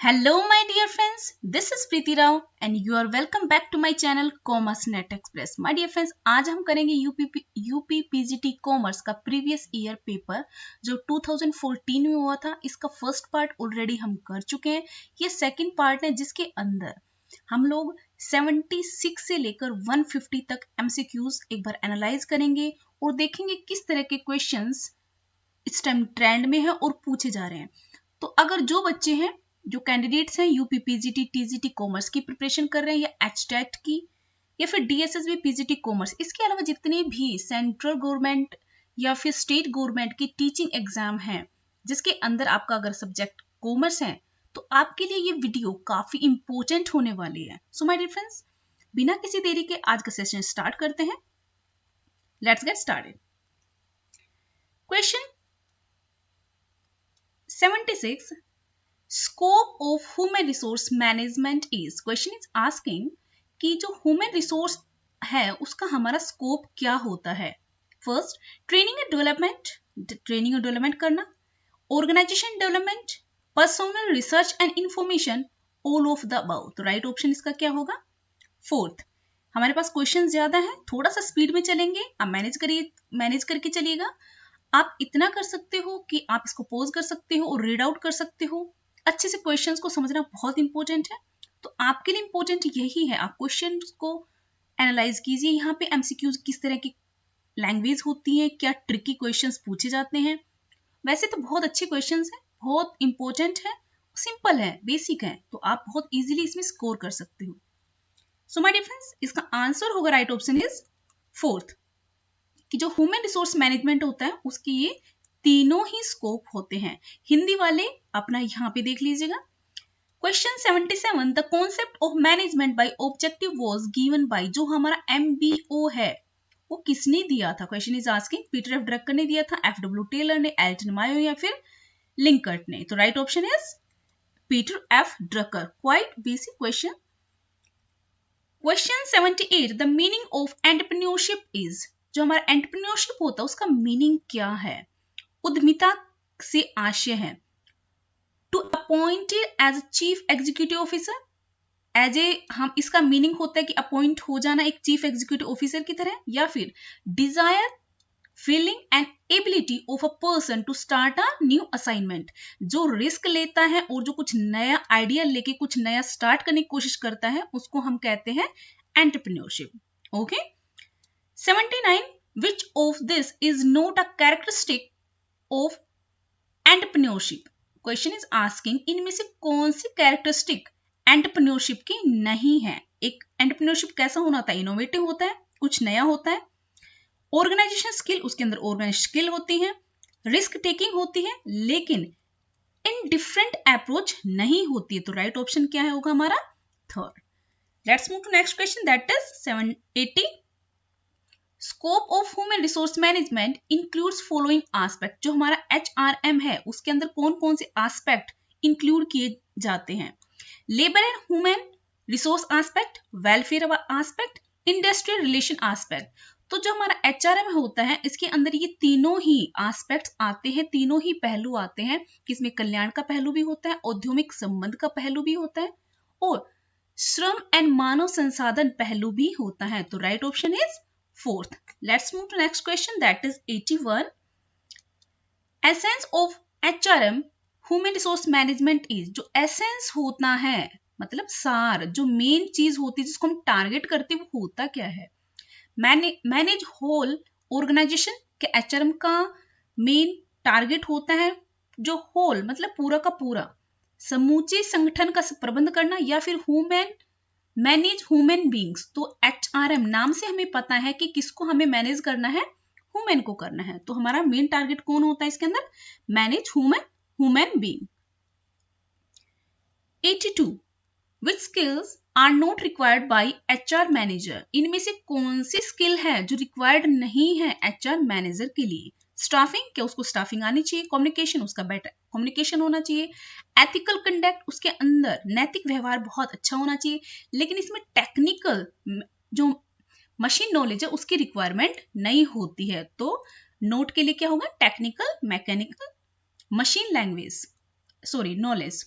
Hello my dear friends, this is Preeti Rao and you are welcome back to my channel Commerce Net Express. My dear friends, आज हम करेंगे UP PGT commerce का previous year paper जो 2014 में हुआ था। इसका first part already हम कर चुके हैं। ये सेकंड पार्ट है जिसके अंदर हम लोग 76 से लेकर 150 तक MCQs एक बार एनालाइज करेंगे और देखेंगे किस तरह के क्वेश्चंस इस टाइम ट्रेंड में है और पूछे जा रहे हैं। तो अगर जो बच्चे हैं, जो कैंडिडेट्स हैं यूपी पीजीटी टीजीटी कॉमर्स की प्रिपरेशन कर रहे हैं या एचटेट की या फिर डीएसएसबी पीजीटी कॉमर्स, इसके अलावा जितने भी सेंट्रल गवर्नमेंट या फिर स्टेट गवर्नमेंट की टीचिंग एग्जाम हैं जिसके अंदर आपका अगर सब्जेक्ट कॉमर्स है तो आपके लिए ये वीडियो काफी इंपॉर्टेंट होने वाली है। सो माय डियर फ्रेंड्स, बिना किसी देरी के आज का सेशन स्टार्ट करते हैं। Let's get started. Question 76, scope of human resource management is. Question is asking कि जो ह्यूमन रिसोर्स है उसका हमारा स्कोप क्या होता है। फर्स्ट, ट्रेनिंग एंड डेवलपमेंट करना, organisation development, personal research and information, all of the above. तो राइट ऑप्शन इसका क्या होगा? फोर्थ। हमारे पास क्वेश्चन ज्यादा है, थोड़ा सा स्पीड में चलेंगे, आप मैनेज करके चलिएगा। आप इतना कर सकते हो कि आप इसको पॉज कर सकते हो और रीड आउट कर सकते हो। अच्छे से क्वेश्चंस को समझना बहुत इंपॉर्टेंट है। तो आपके लिए इंपॉर्टेंट यही है, आप क्वेश्चंस को एनालाइज कीजिए। यहाँ पे एमसीक्यूज किस तरह की लैंग्वेज होती है, क्या ट्रिकी क्वेश्चंस पूछे जाते हैं। वैसे तो बहुत अच्छे क्वेश्चंस हैं, बहुत इंपॉर्टेंट है, सिंपल है, बेसिक है, तो आप बहुत इजीली इसमें स्कोर कर सकते हो। सो माय डियर फ्रेंड्स, इसका आंसर होगा राइट ऑप्शन इज फोर्थ, कि जो ह्यूमन रिसोर्स मैनेजमेंट होता है उसके ये तीनों ही स्कोप होते हैं। हिंदी वाले अपना यहाँ पे देख लीजिएगा। Question 77, the concept of management by objective was given bye. जो हमारा MBO है वो किसने दिया था? Question is asking, Peter F Drucker ने दिया था, FW टेलर ने, एल्टन मायो या फिर लिंकर्ट ने। तो right option is Peter F Drucker. Quite basic question. Question 78, the meaning of entrepreneurship is. जो हमारा एंटरप्रेन्योरशिप होता है उसका मीनिंग क्या है? उद्यमिता से आशय है to appointed as chief executive officer. As a हम इसका मीनिंग होता है कि अपॉइंट हो जाना एक चीफ एग्जीक्यूटिव ऑफिसर की तरह, या फिर desire feeling and ability of a person to start a new assignment. जो रिस्क लेता है और जो कुछ नया आइडिया लेके कुछ नया स्टार्ट करने की कोशिश करता है उसको हम कहते हैं entrepreneurship. Okay. 79, which of this is not a characteristic of entrepreneurship। Question is asking, इनमें से कौन सी कैरेक्टरिस्टिक एंटरप्रेन्योरशिप की नहीं है। एक एंटरप्रेन्योरशिप कैसा होना होता है? इनोवेटिव होता है, कुछ नया होता है। ऑर्गेनाइजेशन स्किल, उसके अंदर ऑर्गेनाइजेशन स्किल होती है, रिस्क टेकिंग होती है, लेकिन इन डिफरेंट अप्रोच नहीं होती है। तो राइट ऑप्शन क्या है होगा हमारा? Third. Let's move to next question, that is 780, scope of human resource management includes following aspect. जो हमारा HRM है उसके अंदर कौन कौन से एस्पेक्ट इंक्लूड किए जाते हैं? Labour and human resource aspect, welfare aspect, industrial relation aspect. तो जो हमारा HRM होता है इसके अंदर ये तीनों ही एस्पेक्ट्स आते हैं, तीनों ही पहलू आते हैं। किसमें कल्याण का पहलू भी होता है, औद्योगिक संबंध का पहलू भी होता है और श्रम एंड मानव संसाधन पहलू भी होता है। तो right option is fourth. Let's move to next question, that is 81. Essence of HRM Human Resource Management is। जो essence होता है मतलब सार, जो मेन चीज होती है जिसको हम टारगेट करते हैं वो होता क्या है? मैनेज होल ऑर्गेनाइजेशन के HRM का मेन टारगेट होता है जो होल मतलब पूरा का पूरा समूचे संगठन का प्रबंध करना, या फिर मैनेज ह्यूमन बींग्स। तो HRM नाम से हमें पता है कि किसको हमें मैनेज करना है, ह्यूमन को करना है। तो हमारा मेन टारगेट कौन होता है इसके अंदर? Manage human being. 82, which skills are not required by HR manager. इनमें से कौन सी स्किल है जो रिक्वायर्ड नहीं है HR मैनेजर के लिए? स्टाफिंग, क्या उसको स्टाफिंग आनी चाहिए? कम्युनिकेशन, उसका बेटर कम्युनिकेशन होना चाहिए। एथिकल कंडक्ट, उसके अंदर नैतिक व्यवहार बहुत अच्छा होना चाहिए। लेकिन इसमें टेक्निकल जो मशीन नॉलेज है उसकी रिक्वायरमेंट नहीं होती है। तो नोट के लिए क्या होगा? Technical, mechanical, machine language, knowledge.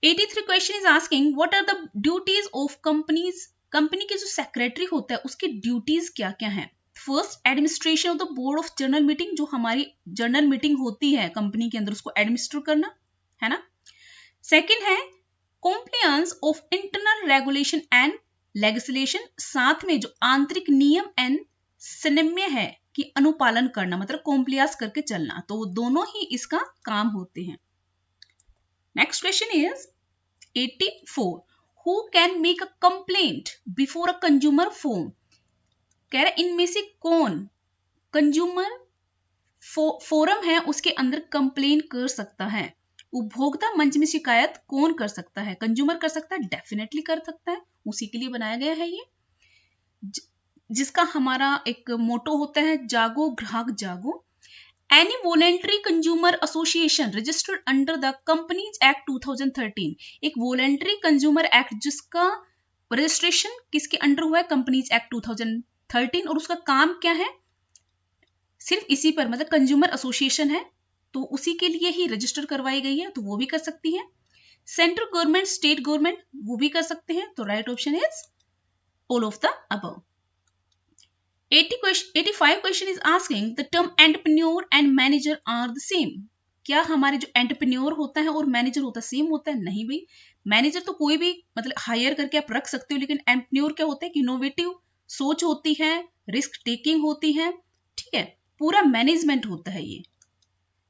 83 question is asking what are the duties of companies. Company के जो सेक्रेटरी होता है उसकी ड्यूटीज क्या क्या है। First, administration of the board of general meeting, जो हमारी जनरल मीटिंग होती है कंपनी के अंदर उसको एडमिनिस्टर करना है ना। सेकंड है compliance of internal regulation and legislation, साथ में जो आंतरिक नियम एंड संयम है कि अनुपालन करना, मतलब कॉम्प्लायंस करके चलना, तो वो दोनों ही इसका काम होते हैं। Next question is 84, who can make a complaint before a consumer forum. कह रहा है इनमें से कौन कंज्यूमर फोरम है उसके अंदर कंप्लेन कर सकता है। उपभोक्ता मंच में शिकायत कौन कर सकता है। कंज्यूमर कर सकता है, डेफिनेटली कर सकता है, उसी के लिए बनाया गया है ये, जिसका हमारा एक मोटो होता है जागो ग्राहक जागो। Any voluntary consumer association registered under the companies act 2013, एक वॉलेंट्री कंज्यूमर एक्ट जिसका रजिस्ट्रेशन किसके अंडर हुआ है, कंपनीज एक्ट 2013, और उसका काम क्या है, सिर्फ इसी पर, मतलब कंज्यूमर एसोसिएशन है तो उसी के लिए ही रजिस्टर करवाई गई है, तो वो भी कर सकती है। सेंट्रल गवर्नमेंट, स्टेट गवर्नमेंट, वो भी कर सकते हैं, तो right option is all of the above. 85 question is asking the term entrepreneur and manager are the same. क्या हमारे जो एंटरप्रेन्योर होता है और मैनेजर होता है सेम होता है? नहीं भाई, मैनेजर तो कोई भी मतलब हायर करके आप रख सकते हो, लेकिन एंटरप्रेन्योर क्या होता है कि इनोवेटिव सोच होती है, रिस्क टेकिंग होती है, ठीक है, पूरा मैनेजमेंट होता है ये,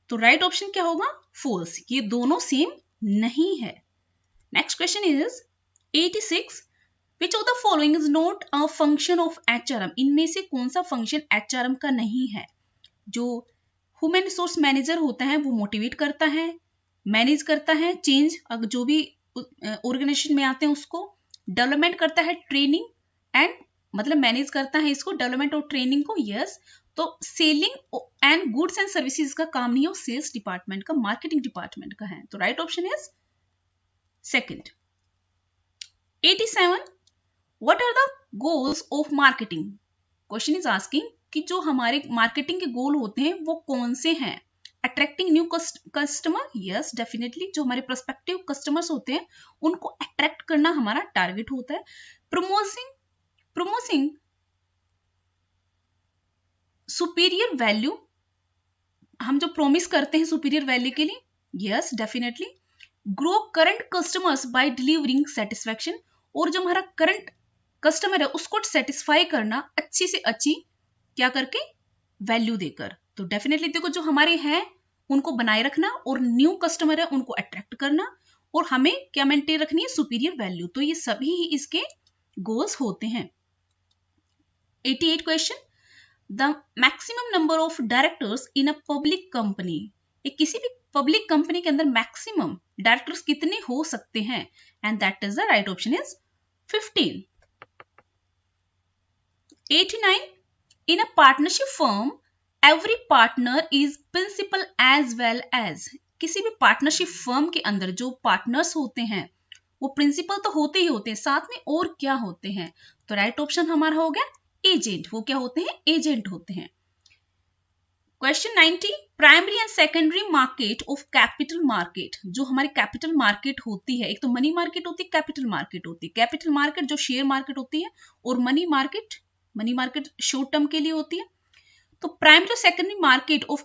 तो राइट ऑप्शन क्या होगा, फॉल्स, ये दोनों सेम नहीं है। Next question is 86, which of the following is not a function of HRM. इनमें से कौन सा फंक्शन एचआरएम का नहीं है। जो ह्यूमन रिसोर्स मैनेजर होता है वो मोटिवेट करता है, मैनेज करता है चेंज, अगर जो भी ऑर्गेनाइजेशन में आते हैं उसको डेवलपमेंट करता है, ट्रेनिंग एंड मतलब मैनेज करता है इसको, डेवलपमेंट और ट्रेनिंग को, यस। तो selling and goods and services का काम नहीं है, सेल्स डिपार्टमेंट का, मार्केटिंग डिपार्टमेंट का है, तो right option is second. 87, what are the goals of marketing. Question is asking कि जो हमारे मार्केटिंग के गोल होते हैं वो कौन से हैं। Attracting new customer, yes definitely, जो हमारे प्रोस्पेक्टिव कस्टमर्स होते हैं उनको अट्रैक्ट करना हमारा टारगेट होता है। प्रमोसिंग सुपीरियर वैल्यू, हम जो प्रॉमिस करते हैं सुपीरियर वैल्यू के लिए, yes definitely. Grow current customers by delivering satisfaction, और जो हमारा करंट कस्टमर है उसको सेटिस्फाई करना अच्छी से अच्छी क्या करके, वैल्यू देकर, तो डेफिनेटली देखो जो हमारे हैं उनको बनाए रखना, और न्यू कस्टमर है उनको अट्रैक्ट करना, और हमें क्या मेंटेन रखनी है, सुपीरियर वैल्यू, तो ये सभी ही इसके गोल्स होते हैं। 88 question, the maximum number of directors in a public company. किसी भी पब्लिक कंपनी के अंदर मैक्सिमम डायरेक्टर्स कितने हो सकते हैं, and that is the right option is 15। 89, in a partnership firm every partner is principal as well as। किसी भी पार्टनरशिप फर्म के अंदर जो पार्टनर्स होते हैं वो प्रिंसिपल तो होते ही होते हैं, साथ में और क्या होते हैं, तो राइट ऑप्शन हमारा हो गया एजेंट। वो क्या होते हैं, एजेंट होते हैं। Question 90, primary and secondary market of capital market. जो हमारी कैपिटल मार्केट होती है, एक तो मनी मार्केट होती है, कैपिटल मार्केट होती है। कैपिटल मार्केट जो शेयर मार्केट होती है, और मनी मार्केट शॉर्ट टर्म के लिए होती है। तो प्राइमरी और secondary market of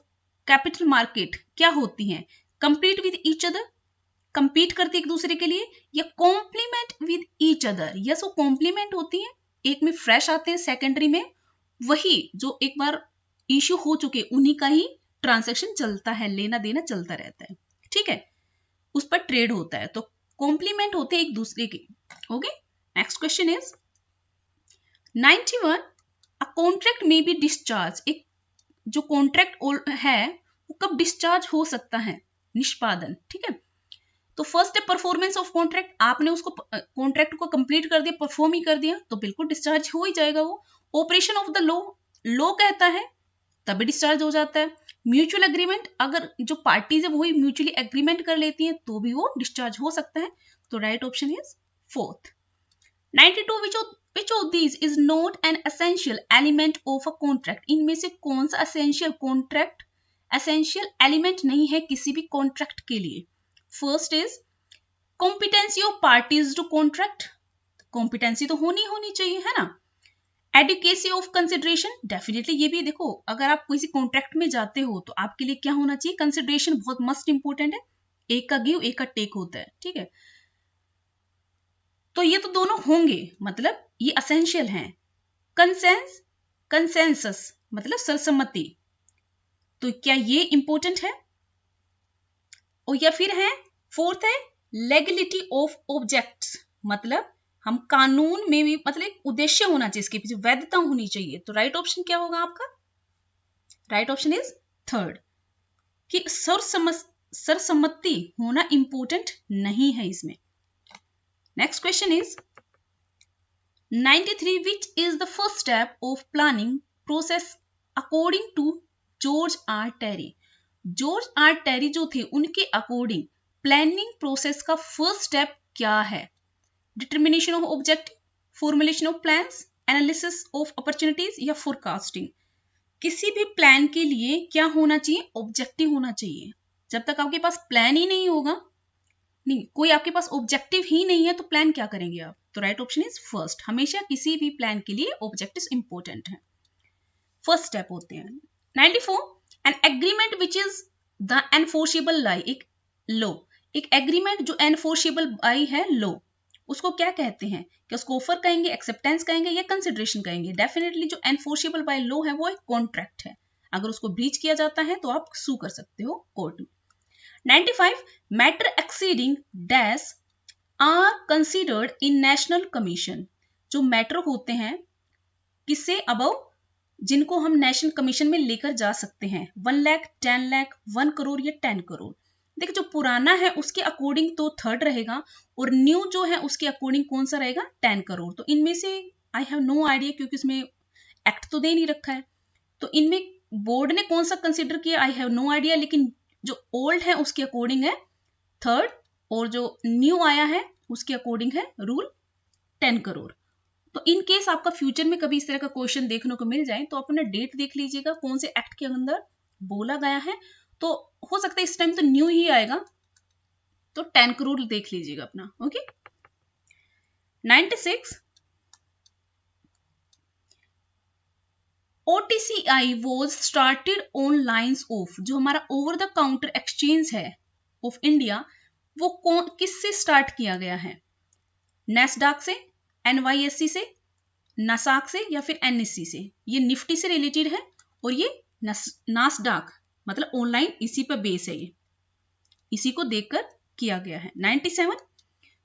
capital market क्या होती हैं, compete with each other, compete करती है एक दूसरे के लिए, या complement with each other, yes वो कॉम्प्लीमेंट होती है, एक में फ्रेश आते हैं, सेकेंडरी में वही जो एक बार इश्यू हो चुके उन्हीं का ही ट्रांजैक्शन चलता है, लेना देना चलता रहता है, ठीक है, उस पर ट्रेड होता है, तो कॉम्प्लीमेंट होते हैं एक दूसरे के। Okay, next question is 91, a contract में बी डिस्चार्ज। एक जो कॉन्ट्रैक्ट है वो कब डिस्चार्ज हो सकता है, निष्पादन, ठीक है। तो फर्स्ट है परफॉर्मेंस ऑफ कॉन्ट्रैक्ट, आपने उसको कॉन्ट्रैक्ट को कंप्लीट कर दिया, परफॉर्म ही कर दिया, तो बिल्कुल डिस्चार्ज हो ही जाएगा वो। ऑपरेशन ऑफ द लॉ कहता है तभी डिस्चार्ज हो जाता है। म्यूचुअल एग्रीमेंट, अगर जो पार्टीज है वही म्यूचुअली एग्रीमेंट कर लेती हैं तो भी वो डिस्चार्ज हो सकता है, तो right option is fourth. 92, which of these is not an essential element of a contract। इनमें से कौन सा एसेंशियल एलिमेंट नहीं है किसी भी कॉन्ट्रैक्ट के लिए। First is competency of parties to contract, competency तो होनी चाहिए, है ना। एडुकेसी ऑफ कंसिडरेशन, डेफिनेटली ये भी देखो, अगर आप किसी कॉन्ट्रैक्ट में जाते हो तो आपके लिए क्या होना चाहिए, कंसिडरेशन बहुत मस्ट इंपोर्टेंट है, एक का गिव एक का टेक होता है, ठीक है। तो ये तो दोनों होंगे, मतलब ये असेंशियल हैं। कंसेंसस मतलब सर्वसम्मति, तो क्या ये इंपॉर्टेंट है, और या फिर है फोर्थ है लेगलिटी ऑफ ऑब्जेक्ट्स, मतलब हम कानून में भी, मतलब एक उद्देश्य होना चाहिए, इसके पीछे वैधता होनी चाहिए। तो राइट ऑप्शन क्या होगा आपका, राइट ऑप्शन इज थर्ड, कि सर्वसम्मति होना इंपॉर्टेंट नहीं है इसमें। Next question is 93, which is the first step of planning process according to George R Terry. George R Terry जो थे उनके अकॉर्डिंग प्लानिंग प्रोसेस का फर्स्ट स्टेप क्या है, determination of objective, formulation of plans, analysis of opportunities या forecasting. किसी भी plan के लिए क्या होना चाहिए, ऑब्जेक्टिव होना चाहिए। जब तक आपके पास प्लान ही नहीं होगा, नहीं कोई आपके पास ऑब्जेक्टिव ही नहीं है, तो प्लान क्या करेंगे आप। तो राइट ऑप्शन इज फर्स्ट, हमेशा किसी भी प्लान के लिए ऑब्जेक्टिव इंपॉर्टेंट है, फर्स्ट स्टेप होते हैं। 94, an agreement which is the enforceable लाई, एक लो, एक एग्रीमेंट जो एनफोर्सेबल बाई है लो, उसको क्या कहते हैं, कि उसको ऑफर कहेंगे, एक्सेप्टेंस कहेंगे या कंसिडरेशन कहेंगे। डेफिनेटली जो एनफोर्सेबल बाय लो है वो एक कॉन्ट्रैक्ट है, अगर उसको ब्रीच किया जाता है तो आप सू कर सकते हो कोर्ट में। 95, matter exceeding dash are considered in national commission, जो मैटर होते हैं किससे अबव, जिनको हम नेशनल कमीशन में लेकर जा सकते हैं, 1 लाख, 10 लाख, 1 करोड़ या 10 करोड़। देखिए जो पुराना है उसके अकॉर्डिंग तो थर्ड रहेगा, और न्यू जो है उसके अकॉर्डिंग कौन सा रहेगा, 10 करोड़। तो इनमें से आई हैव नो आइडिया, क्योंकि इसमें एक्ट तो दे नहीं रखा है, तो इनमें बोर्ड ने कौन सा कंसिडर किया, आई हैव नो आइडिया। लेकिन जो ओल्ड है उसके अकॉर्डिंग है थर्ड, और जो न्यू आया है उसके अकॉर्डिंग है रूल 10 करोड़। तो इन केस आपका फ्यूचर में कभी इस तरह का क्वेश्चन देखने को मिल जाए तो अपना डेट देख लीजिएगा कौन से एक्ट के अंदर बोला गया है, तो हो सकता है इस टाइम तो न्यू ही आएगा, तो 10 करोड़ देख लीजिएगा अपना, okay. 96, OTCI was started on lines of, जो हमारा ओवर द काउंटर एक्सचेंज है ऑफ इंडिया, वो किससे स्टार्ट किया गया है, नेस्डाक से, NYSE से, नसाक से या फिर NSE से। ये निफ्टी से रिलेटेड है, और ये नासडाक मतलब ऑनलाइन इसी पर बेस है, ये इसी को देखकर किया गया है। 97,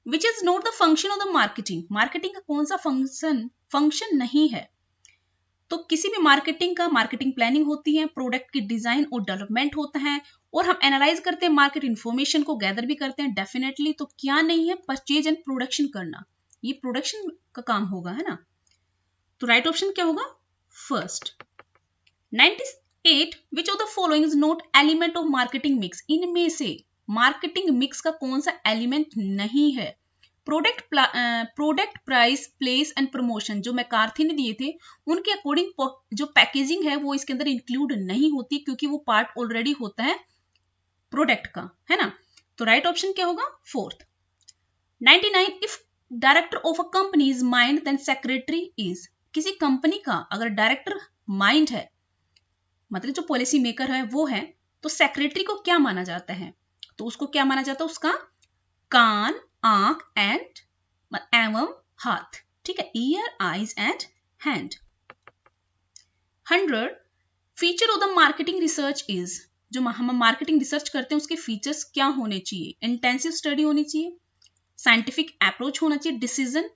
which is not the function of the marketing, marketing का कौन सा फंक्शन नहीं है। तो किसी भी मार्केटिंग का मार्केटिंग प्लानिंग होती है, प्रोडक्ट की डिजाइन और डेवलपमेंट होता है, और हम एनालाइज करते हैं, मार्केट इंफॉर्मेशन को गैदर भी करते हैं डेफिनेटली। तो क्या नहीं है, परचेज एंड प्रोडक्शन करना, ये प्रोडक्शन का काम होगा, है ना। तो राइट ऑप्शन क्या होगा, first. 98, which of the following is not element of marketing mix, इनमें से मार्केटिंग मिक्स का कौन सा एलिमेंट नहीं है। Product price place and promotion, जो मैकार्थी ने दिए थे उनके अकॉर्डिंग जो पैकेजिंग है वो इसके अंदर इंक्लूड नहीं होती, क्योंकि वो पार्ट ऑलरेडी होता है प्रोडक्ट का, है ना। तो राइट ऑप्शन क्या होगा, fourth. 99, if director of a company is mind then secretary is, किसी कंपनी का अगर डायरेक्टर माइंड है, मतलब जो पॉलिसी मेकर है वो है, तो सेक्रेटरी को क्या माना जाता है, तो उसको क्या माना जाता है, उसका कान, आंख एंड एवं हाथ, ठीक है, year, eyes and hand. 100, feature of the marketing research is, जो हम मार्केटिंग रिसर्च करते हैं उसके फीचर्स क्या होने चाहिए, इंटेंसिव स्टडी होनी चाहिए, साइंटिफिक अप्रोच होना चाहिए, डिसीजन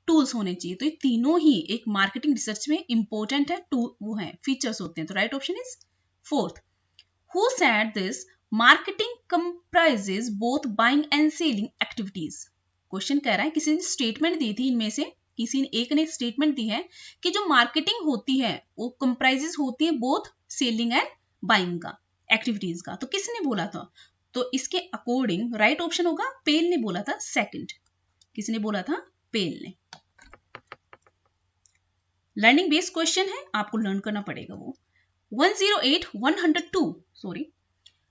टूल्स होने चाहिए। तो ये तीनों ही एक मार्केटिंग रिसर्च में इंपॉर्टेंट है, टूल वो है, फीचर्स होते हैं। तो right option is fourth. Who said this, marketing comprises both buying and selling activities. Question कह रहा है किसी ने स्टेटमेंट दी थी, इनमें से किसी ने एक ने स्टेटमेंट दी है कि जो मार्केटिंग होती है वो कंप्राइजेस होती है बोथ सेलिंग एंड बाइंग का, एक्टिविटीज का। तो किसने बोला था, तो इसके अकॉर्डिंग राइट ऑप्शन होगा, पेल ने बोला था सेकंड। किसने बोला था, पेल ने। लर्निंग बेस्ड क्वेश्चन है, आपको लर्न करना पड़ेगा वो। 102 sorry,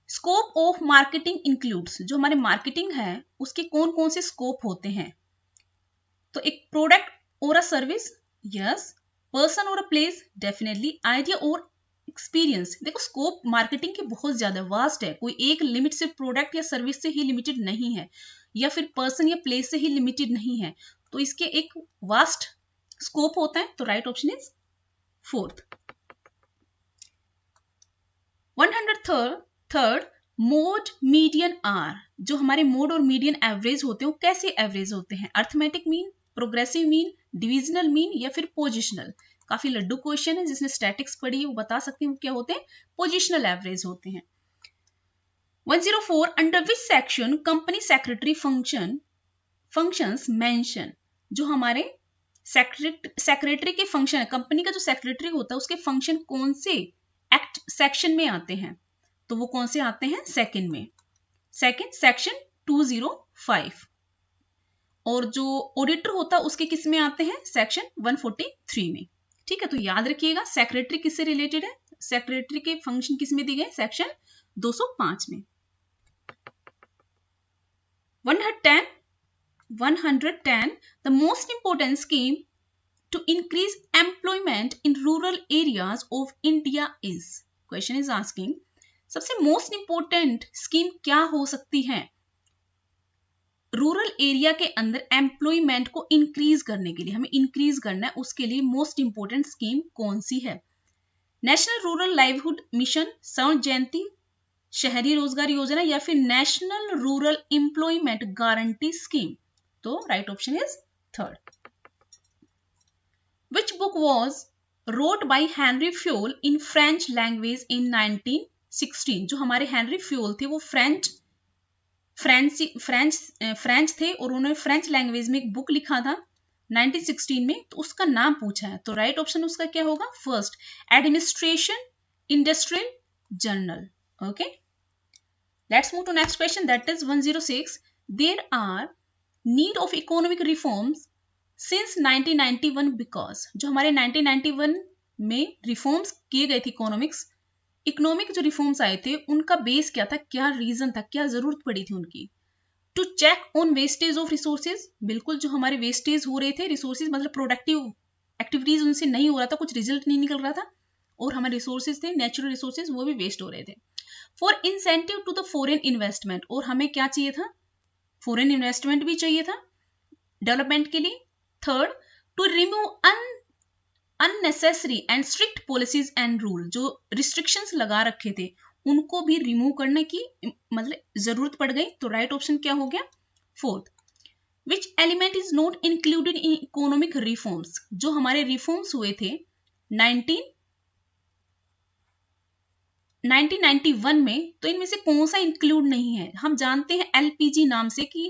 scope of marketing includes, जो हमारे मार्केटिंग है उसके कौन कौन से स्कोप होते हैं? तो एक प्रोडक्ट और अ सर्विस, यस। पर्सन और अ प्लेस, डेफिनेटली। आइडिया और एक्सपीरियंस, देखो स्कोप मार्केटिंग के बहुत ज्यादा वास्ट है, कोई एक लिमिट से प्रोडक्ट या सर्विस से ही लिमिटेड नहीं है, या फिर पर्सन या प्लेस से ही लिमिटेड नहीं है, तो इसके एक वास्ट स्कोप होता है। तो right option is fourth. 103rd, mode median are, जो हमारे मोड और मीडियन एवरेज होते हैं वो कैसे एवरेज होते हैं? Arithmetic mean, progressive mean, divisional mean, या फिर पोजिशनल? काफी लड्डू क्वेश्चन है, जिसने स्टैटिक्स पढ़ी है वो बता सकते हैं क्या होते हैं, पोजिशनल एवरेज होते हैं। 104, under which section company secretary functions mention, जो हमारे सेक्रेटरी के फंक्शन है, कंपनी का जो सेक्रेटरी होता है उसके फंक्शन कौन से एक्ट सेक्शन में आते हैं? तो वो कौन से आते हैं? सेकंड में, सेकंड सेक्शन 205। और जो ऑडिटर होता है उसके किस में आते हैं? सेक्शन 143 में। ठीक है, तो याद रखिएगा सेक्रेटरी किससे रिलेटेड है, सेक्रेटरी के फंक्शन किस में दिए गए? सेक्शन 205 में। 110, the most important scheme to increase employment in rural areas of India is, question is asking, सबसे मोस्ट इंपोर्टेंट स्कीम क्या हो सकती है रूरल एरिया के अंदर एम्प्लॉयमेंट को इंक्रीज करने के लिए? हमें इंक्रीज करना है, उसके लिए मोस्ट इंपोर्टेंट स्कीम कौन सी है? नेशनल रूरल लाइवलीहुड मिशन, स्वर्ण जयंती, शहरी रोजगार योजना, या फिर national rural employment guarantee scheme? तो right option is third. Which book was wrote by Henry Fayol in French language in 1916? जो हमारे हेनरी फ्योल थे वो फ्रेंच थे और उन्होंने फ्रेंच लैंग्वेज में एक बुक लिखा था 1916 में, तो उसका नाम पूछा है। तो राइट ऑप्शन उसका क्या होगा? First, administration industrial journal. Okay, let's move to next question, that is 106। There are need of economic reforms since 1991 because, जो हमारे 1991 में रिफॉर्म्स किए गए थे इकोनॉमिक जो रिफॉर्म्स आए थे उनका बेस क्या था, क्या रीजन था, क्या जरूरत पड़ी थी उनकी? To check on wastage of resources, बिल्कुल जो हमारे वेस्टेज हो रहे थे रिसोर्सेज, मतलब प्रोडक्टिव एक्टिविटीज उनसे नहीं हो रहा था, कुछ रिजल्ट नहीं निकल रहा था, और हमारे रिसोर्सेज थे नेचुरल रिसोर्सेज वो भी वेस्ट हो रहे थे। For incentive to the foreign investment, और हमें क्या चाहिए था? फॉरेन इन्वेस्टमेंट भी चाहिए था डेवलपमेंट के लिए। Third, to remove unnecessary and strict policies and rule, जो रिस्ट्रिक्शंस लगा रखे थे उनको भी रिमूव करने की मतलब जरूरत पड़ गई। तो राइट ऑप्शन क्या हो गया? Fourth. Which element is not included in economic reforms, जो हमारे रिफॉर्म्स हुए थे 1991 में, तो इनमें से कौन सा इंक्लूड नहीं है? हम जानते हैं एलपीजी नाम से कि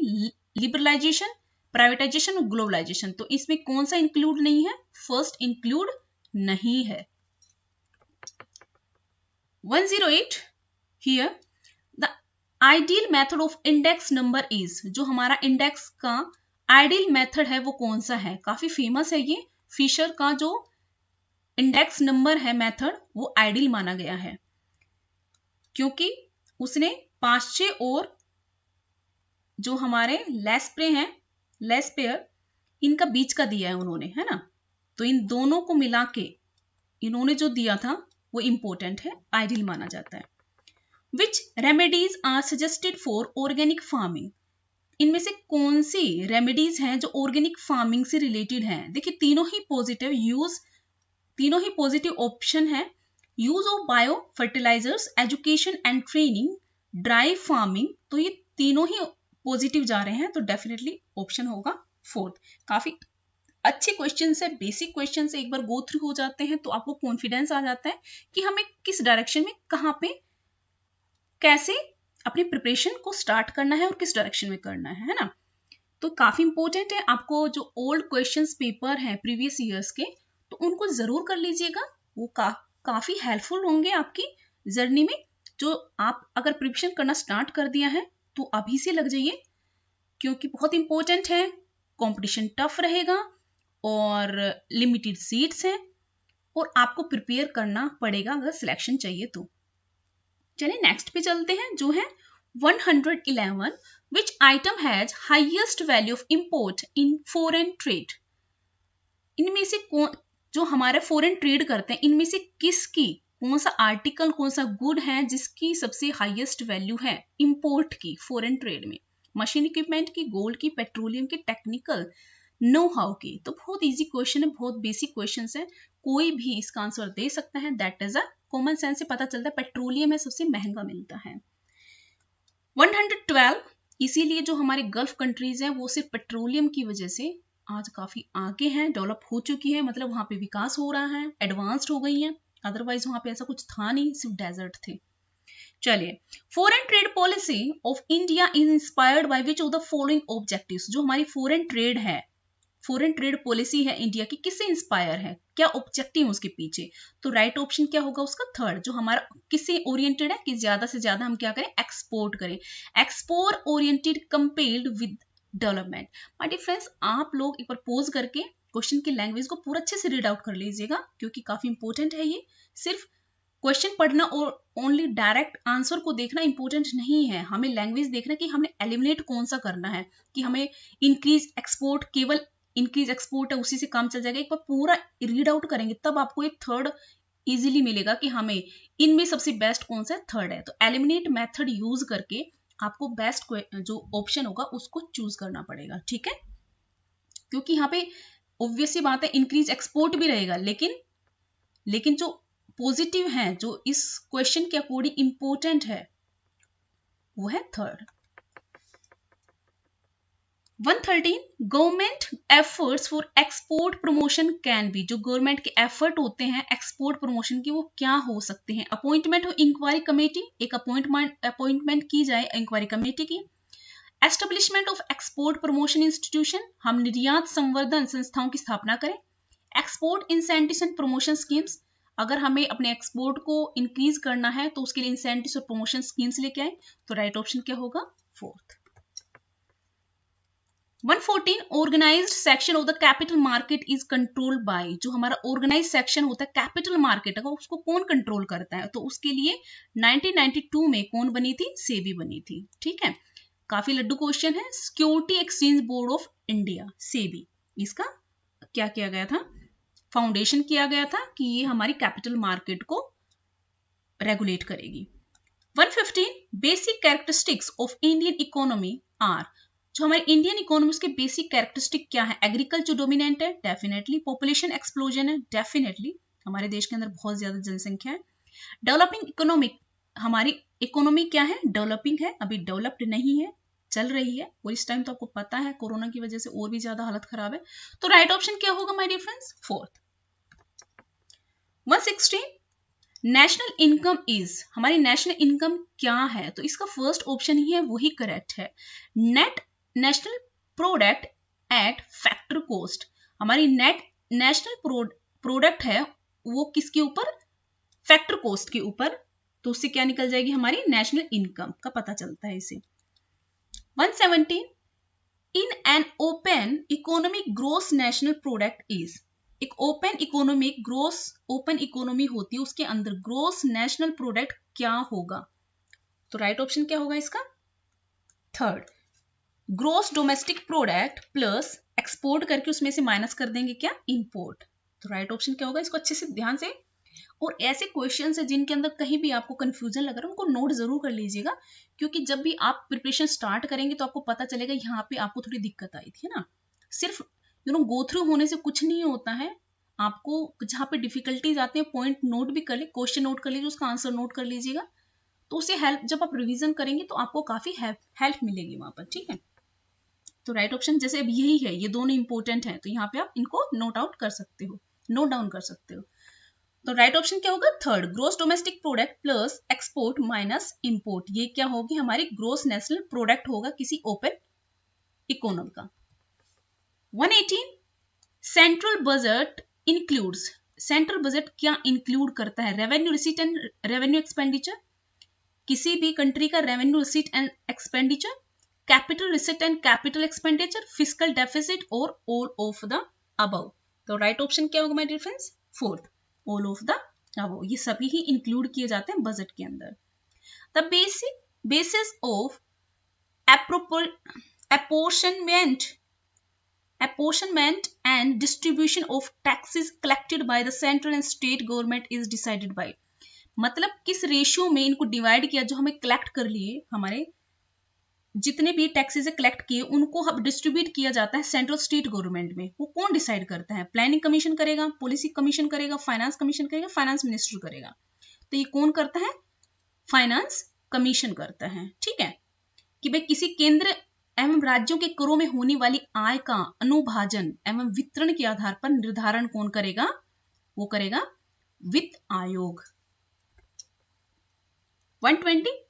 लिबरलाइजेशन, प्राइवेटाइजेशन और ग्लोबलाइजेशन, तो इसमें कौन सा इंक्लूड नहीं है? फर्स्ट इंक्लूड नहीं है। 108 here, the ideal method of index number is, जो हमारा इंडेक्स का आइडियल मेथड है वो कौन सा है? काफी फेमस है ये, फिशर का जो इंडेक्स नंबर है मेथड वो आइडियल माना गया है, क्योंकि उसने पाश्चे और जो हमारे लेस्पेयर इनका बीच का दिया है उन्होंने, है ना, तो इन दोनों को मिला के इन्होंने जो दिया था वो इंपॉर्टेंट है, आइडियल माना जाता है। Which remedies are suggested for organic farming, इनमें से कौन सी रेमेडीज हैं जो ऑर्गेनिक फार्मिंग से रिलेटेड हैं? देखिए तीनों ही पॉजिटिव ऑप्शन है। Use of bio fertilizers, education and training, dry farming, तो ये तीनों ही पॉजिटिव जा रहे हैं, तो डेफिनेटली ऑप्शन होगा फोर्थ। काफी अच्छे क्वेश्चन है, बेसिक क्वेश्चन से एक बार गो थ्रू हो जाते हैं तो आपको कॉन्फिडेंस आ जाता है कि हमें किस डायरेक्शन में कहाँ पे कैसे अपनी प्रिपरेशन को स्टार्ट करना है और किस डायरेक्शन में करना है ना। तो काफी इंपॉर्टेंट है, आपको जो ओल्ड क्वेश्चंस पेपर हैं प्रीवियस ईयर्स के, तो उनको जरूर कर लीजिएगा, वो काफी हेल्पफुल होंगे आपकी जर्नी में। जो आप अगर प्रिपरेशन करना स्टार्ट कर दिया है तो अभी से लग जाइए, क्योंकि बहुत इंपॉर्टेंट है, कंपटीशन टफ रहेगा और लिमिटेड सीट्स हैं और आपको प्रिपेयर करना पड़ेगा अगर सिलेक्शन चाहिए तो। चलिए नेक्स्ट पे चलते हैं, जो है 111, विच item has highest value of import in foreign trade. इनमें से कौन, जो हमारे फॉरेन ट्रेड करते हैं, इनमें से किसकी, कौन सा आर्टिकल, कौन सा गुड है जिसकी सबसे हाईएस्ट वैल्यू है इंपोर्ट की फॉरेन ट्रेड में? मशीन इक्विपमेंट की, गोल्ड की, पेट्रोलियम की, टेक्निकल, नो हाउ की। तो बहुत इजी क्वेश्चन है, बहुत बेसिक क्वेश्चन है, कोई भी इसका आंसर दे सकता है। That is a common sense से पता चलता है पेट्रोलियम है सबसे महंगा मिलता है। 112, इसीलिए जो हमारे गल्फ कंट्रीज हैं वो सिर्फ पेट्रोलियम की वजह से आज काफी आगे हैं, डेवलप हो चुकी है, मतलब वहां पे विकास हो रहा है, एडवांस्ड हो गई है। अदरवाइज वहां पे ऐसा कुछ था नहीं, सिर्फ डेजर्ट थे। चलिए, foreign trade policy of India is inspired by which of the following objectives. जो हमारी फॉरेन ट्रेड है, फॉरेन ट्रेड पॉलिसी है इंडिया की, किससे इंस्पायर है, क्या ऑब्जेक्टिव है उसके पीछे? तो राइट ऑप्शन क्या होगा उसका? थर्ड, जो हमारा किससे ओरिएंटेड है कि ज्यादा से ज्यादा हम क्या करें, एक्सपोर्ट करें। Export oriented compared with development. My dear friends, आप लोग एक बार पॉज करके क्वेश्चन की लैंग्वेज को पूरा अच्छे से रीड आउट कर लीजिएगा, क्योंकि काफी इंपॉर्टेंट है ये। सिर्फ क्वेश्चन पढ़ना और ओनली डायरेक्ट आंसर को देखना इंपॉर्टेंट नहीं है, हमें लैंग्वेज देखना कि हमें एलिमिनेट कौन सा करना है, कि हमें इंक्रीज एक्सपोर्ट, केवल इंक्रीज एक्सपोर्ट है उसी से काम चल जाएगा। एक बार पूरा रीड आउट करेंगे तब आपको एक थर्ड इजीली मिलेगा कि हमें इनमें सबसे बेस्ट कौन सा थर्ड है। तो एलिमिनेट मेथड यूज करके आपको बेस्ट जो ऑप्शन होगा उसको चूज करना पड़ेगा, ठीक है? क्योंकि यहाँ पे ऑब्वियस सी बात है इंक्रीज एक्सपोर्ट भी रहेगा, लेकिन जो पॉजिटिव है, जो इस क्वेश्चन के अकॉर्डिंग इंपॉर्टेंट है, वो है third. 113, government efforts for export promotion can be. जो गवर्नमेंट के एफर्ट होते हैं एक्सपोर्ट प्रमोशन के, वो क्या हो सकते हैं? अपॉइंटमेंट हो इंक्वायरी कमेटी, एक अपॉइंटमेंट की जाए इंक्वायरी कमेटी की। Establishment of export promotion institution, हम निर्यात संवर्धन संस्थाओं की स्थापना करें। Export incentives and promotion schemes, अगर हमें अपने एक्सपोर्ट को इंक्रीज करना है तो उसके लिए इंसेंटिव्स और प्रमोशन स्कीम्स लेके आए। तो राइट ऑप्शन क्या होगा? Fourth. 114, organized section of the capital market is controlled by. जो हमारा ऑर्गेनाइज सेक्शन होता है कैपिटल मार्केट का, उसको कौन कंट्रोल करता है? तो उसके लिए 1992 में कौन बनी थी? सेबी बनी थी, ठीक है? काफी लड्डू क्वेश्चन है। Security exchange board of India, SEBI, इसका क्या किया गया था? फाउंडेशन किया गया था कि ये हमारी कैपिटल मार्केट को रेगुलेट करेगी। 115, basic characteristics of Indian economy are. जो हमारे इंडियन इकोनॉमी के बेसिक कैरेक्टरिस्टिक क्या है? एग्रीकल्चर डोमिनेंट है, डेफिनेटली। पॉपुलेशन एक्सप्लोजन है, डेफिनेटली, हमारे देश के अंदर बहुत ज्यादा जनसंख्या है। डेवलपिंग इकोनॉमिक, हमारी इकोनॉमी क्या है? डेवलपिंग है, अभी डेवलप्ड नहीं है, चल रही है, और इस टाइम तो आपको पता है कोरोना की वजह से और भी ज्यादा हालत खराब है। तो राइट ऑप्शन क्या होगा my dear friends? Fourth. 116, national income is, हमारी नेशनल इनकम क्या है? तो इसका फर्स्ट ऑप्शन ही है, वही करेक्ट है। Net national product at factor cost, हमारी नेट नेशनल प्रोडक्ट है वो किसके ऊपर? फैक्टर कॉस्ट के ऊपर। तो उससे क्या निकल जाएगी? हमारी नेशनल इनकम का पता चलता है इसे। 117, in an open economic gross national product is. एक open economic gross, open economy होती है, उसके अंदर ग्रोस नेशनल प्रोडक्ट क्या होगा? तो राइट ऑप्शन क्या होगा इसका? Third, gross domestic product plus export करके उसमें से माइनस कर देंगे क्या? इंपोर्ट। तो राइट ऑप्शन क्या होगा? इसको अच्छे से ध्यान से, और ऐसे क्वेश्चन है जिनके अंदर कहीं भी आपको कंफ्यूजन लग रहा है उनको नोट जरूर कर लीजिएगा, क्योंकि जब भी आप प्रिपरेशन स्टार्ट करेंगे तो आपको पता चलेगा यहाँ पे आपको थोड़ी दिक्कत आई थी ना। सिर्फ गो थ्रू होने से कुछ नहीं होता है, आपको जहाँ पे डिफिकल्टीज आते हैं पॉइंट नोट भी कर ले, क्वेश्चन नोट कर लीजिए, उसका आंसर नोट कर लीजिएगा, तो उससे हेल्प, जब आप रिवीजन करेंगे तो आपको काफी हेल्प मिलेगी वहां पर, ठीक है? तो राइट ऑप्शन जैसे अब यही है, ये दोनों इंपॉर्टेंट है, तो यहाँ पे आप इनको नोट आउट कर सकते हो, नोट डाउन कर सकते हो। तो राइट ऑप्शन क्या होगा? Third, gross domestic product plus export minus import. ये क्या होगी? हमारी ग्रोस नेशनल प्रोडक्ट होगा किसी ओपन इकोनॉमी का। 118, central budget includes, central budget क्या इंक्लूड करता है? Revenue receipt and revenue expenditure, किसी भी कंट्री का revenue receipt and expenditure, capital receipt and capital expenditure, fiscal deficit और ऑल ऑफ द अबव। तो राइट ऑप्शन क्या होगा my dear friends? Fourth, all of the above. ये सभी ही include किए जाते हैं बजट के अंदर। The basis of apportionment and distribution of taxes collected by the central and state government is decided by, मतलब किस रेशियो में इनको डिवाइड किया, जो हमें कलेक्ट कर लिए, हमारे जितने भी टैक्सेस कलेक्ट किए उनको अब डिस्ट्रीब्यूट किया जाता है सेंट्रल स्टेट गवर्नमेंट में। वो कौन डिसाइड करता है? प्लानिंग कमीशन करेगा, पॉलिसी कमीशन करेगा, फाइनेंस कमीशन करेगा, फाइनेंस मिनिस्टर करेगा। तो ये कौन करता है? फाइनेंस कमीशन करता है। ठीक है, कि भाई किसी केंद्र एवं राज्यों के करों में होने वाली आय का अनुभाजन एवं वितरण के आधार पर निर्धारण कौन करेगा? वो करेगा वित्त आयोग। 120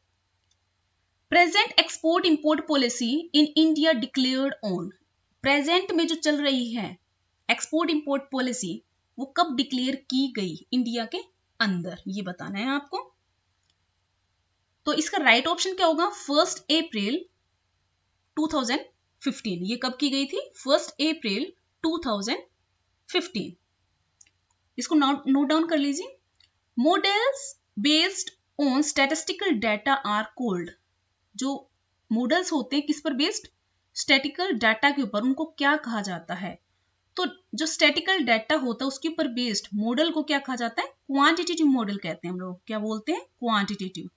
present export import policy in India declared on, present में जो चल रही है एक्सपोर्ट इंपोर्ट पॉलिसी वो कब डिक्लेयर की गई इंडिया के अंदर, ये बताना है आपको। तो इसका राइट ऑप्शन क्या होगा? 1 अप्रैल 2015। ये कब की गई थी? 1 अप्रैल 2015। इसको नोट डाउन कर लीजिए। Models based on statistical data are called, जो मॉडल्स होते हैं किस पर बेस्ड? स्टैटिकल डाटा के ऊपर, उनको क्या कहा जाता है? तो जो स्टैटिकल डाटा होता है उसके ऊपर बेस्ड मॉडल को क्या कहा जाता है? क्वांटिटेटिव मॉडल कहते हैं हम लोग। क्या बोलते हैं? क्वांटिटेटिव,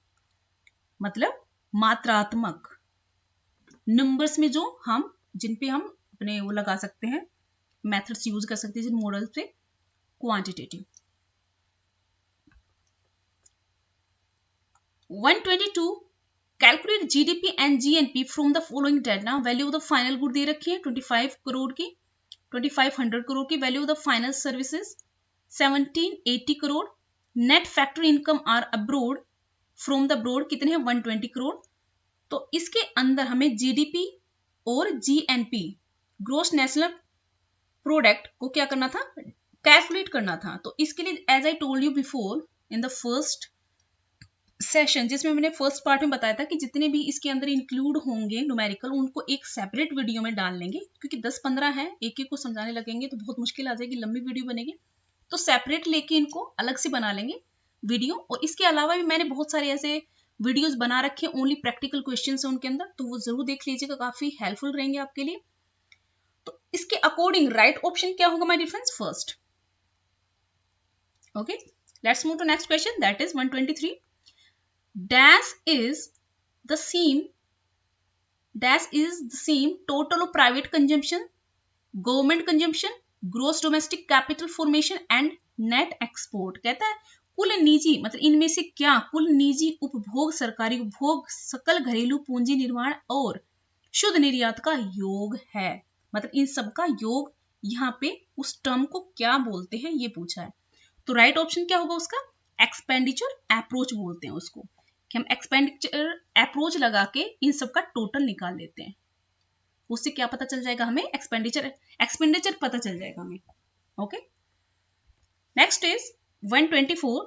मतलब मात्रात्मक। नंबर्स में जो हम जिन पे हम अपने वो लगा सकते हैं, मेथड्स यूज कर सकते हैं जिन मॉडल पे, quantitative. 122 calculate GDP and GNP from the following data. Value of the final good दे रखी है 25 करोड़ की, 2500 करोड़ की। Value of the final services 1780 crore. Net factory income are abroad from the abroad कितने हैं? 120 करोड़। तो इसके अंदर हमें जीडीपी और जीएनपी, ग्रोस नेशनल प्रोडक्ट, को क्या करना था? कैलकुलेट करना था। तो इसके लिए as I told you before in the first session, जिसमें मैंने फर्स्ट पार्ट में बताया था कि जितने भी इसके अंदर इंक्लूड होंगे न्यूमेरिकल, उनको एक सेपरेट वीडियो में डाल लेंगे, क्योंकि 10-15 है, एक एक को समझाने लगेंगे तो बहुत मुश्किल आ जाएगी, लंबी वीडियो बनेगी। तो सेपरेट लेके इनको अलग से बना लेंगे वीडियो। और इसके अलावा भी मैंने बहुत सारे ऐसे वीडियोस बना रखे हैं, ओनली प्रैक्टिकल क्वेश्चन है उनके अंदर, तो वो जरूर देख लीजिएगा, काफी हेल्पफुल रहेंगे आपके लिए। तो इसके अकॉर्डिंग राइट ऑप्शन क्या होगा my dear friends? First. Okay, let's move to next question, that is 123। Dash is the same total of private consumption, government consumption, gross domestic capital formation and net export। कहता है कुल निजी, मतलब इनमें से क्या कुल निजी उपभोग, सरकारी उपभोग, सकल घरेलू पूंजी निर्माण और शुद्ध निर्यात का योग है। मतलब इन सब का योग यहाँ पे उस टर्म को क्या बोलते हैं ये पूछा है। तो राइट ऑप्शन क्या होगा उसका? एक्सपेंडिचर अप्रोच बोलते हैं उसको, कि हम एक्सपेंडिचर अप्रोच लगा के इन सब का टोटल निकाल लेते हैं। उससे क्या पता चल जाएगा हमें? एक्सपेंडिचर पता चल जाएगा हमें। Okay, next is 124,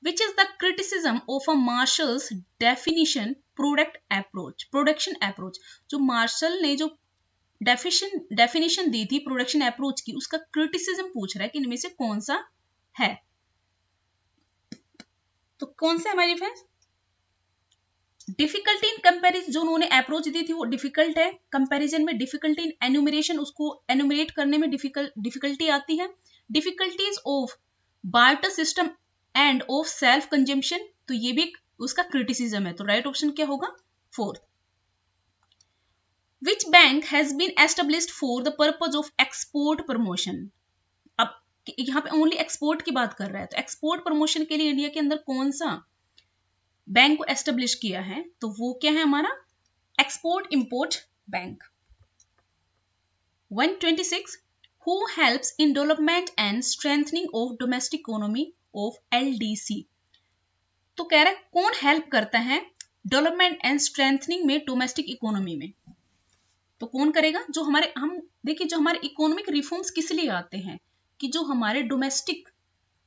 which is the criticism of a marshals definition production approach. जो मार्शल ने जो डेफिनेशन दी थी प्रोडक्शन अप्रोच की, उसका क्रिटिसिज्म पूछ रहा है कि इनमें से कौन सा है। तो कौन सा हमारे फ्रेंड्स? डिफिकल्टी इन कंपैरिजन, जो उन्होंने अप्रोच दी थी वो डिफिकल्ट है कंपैरिजन में। डिफिकल्टी इन एन्यूमरेशन, उसको एन्यूमरेट करने में डिफिकल्टी आती है। Difficulties of barter system end of self consumption, तो ये भी उसका क्रिटिसिज्म है। तो राइट ऑप्शन क्या होगा? Fourth. Which bank has been established for the purpose of export promotion. अब यहाँ पे ओनली एक्सपोर्ट की बात कर रहा है, तो एक्सपोर्ट प्रमोशन के लिए इंडिया के अंदर कौन सा बैंक को एस्टेब्लिश किया है? तो वो क्या है हमारा? Export import bank. 126, who helps in development and strengthening of domestic economy of LDC. तो कह रहा है कौन हेल्प करता है डेवलपमेंट एंड स्ट्रेंथनिंग में डोमेस्टिक इकोनॉमी में? तो कौन करेगा? जो हमारे, हम देखिए, जो हमारे इकोनॉमिक रिफॉर्म्स किस लिए आते हैं? कि जो हमारे डोमेस्टिक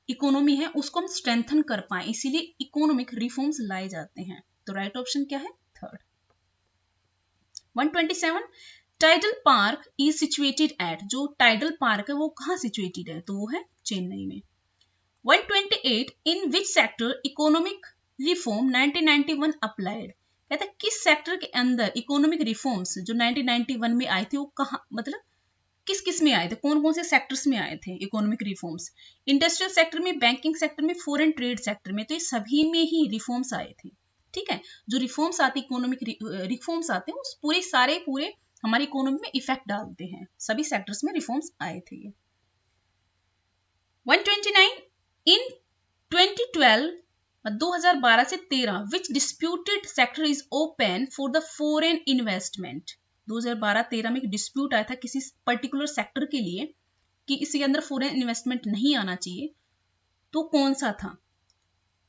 इकोनॉमी है उसको हम स्ट्रेंथन कर पाए, इसीलिए इकोनॉमिक रिफॉर्म्स लाए जाते हैं। तो राइट ऑप्शन क्या है? Third. 127, tidal park is situated at. जो टाइडल पार्क है वो कहाँ सिचुएटेड है? तो वो है चेन्नई में। 128, in which sector economic reform 1991 applied, कहता है किस सेक्टर के अंदर इकोनॉमिक रिफॉर्म्स जो 1991 में आए थे वो कहाँ, मतलब किस किस में आए थे, कौन कौन से सेक्टर्स में आए थे इकोनॉमिक रिफॉर्म्स? इंडस्ट्रियल सेक्टर में, बैंकिंग सेक्टर में, फॉरेन ट्रेड सेक्टर में, तो ये सभी में ही रिफॉर्म्स आए थे। ठीक है, जो रिफॉर्म्स आते, इकोनॉमिक रिफॉर्म्स आते हैं, उस पूरे हमारी इकोनॉमी में इफेक्ट डालते हैं। सभी सेक्टर्स में रिफॉर्म्स आए थे ये। 129 इन 2012 से 13 which disputed sector is open for the foreign investment. 2012-13 में एक डिस्प्यूट आया था किसी पर्टिकुलर सेक्टर के लिए कि इसके अंदर फॉरेन इन्वेस्टमेंट नहीं आना चाहिए, तो कौन सा था?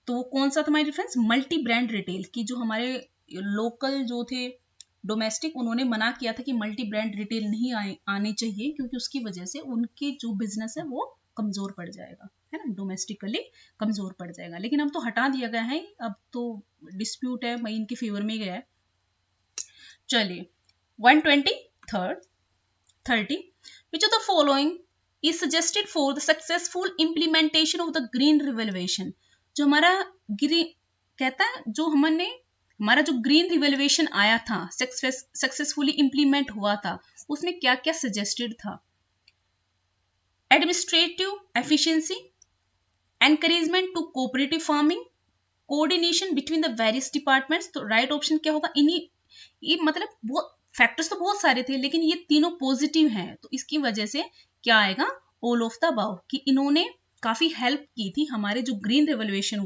तो वो कौन सा था my dear friends? Multi brand retail की जो हमारे लोकल जो थे डोमेस्टिक, उन्होंने मना किया था कि मल्टी ब्रांड रिटेल नहीं आने चाहिए, क्योंकि उसकी वजह से उनके जो बिजनेस है वो कमजोर पड़ जाएगा, है ना, डोमेस्टिकली कमजोर पड़ जाएगा। लेकिन अब तो हटा दिया गया है, अब तो डिस्प्यूट है भाई इनके फेवर में गया है। चलिए 130 which of the following is suggested for the successful implementation of the green revolution। जो हमारा ग्रीन कहता है, जो हमारा जो ग्रीन रिवोल्यूशन आया था, सक्सेसफुली इंप्लीमेंट हुआ था, उसमें क्या क्या सजेस्टेड था? Administrative efficiency, encouragement to cooperative farming, coordination between the various departments. तो राइट ऑप्शन क्या होगा? ये मतलब बहुत फैक्टर्स तो बहुत सारे थे, लेकिन ये तीनों पॉजिटिव हैं, तो इसकी वजह से क्या आएगा? ऑल ऑफ द अबव, कि इन्होंने काफी हेल्प की थी हमारे जो ग्रीन रिवोल्यूशन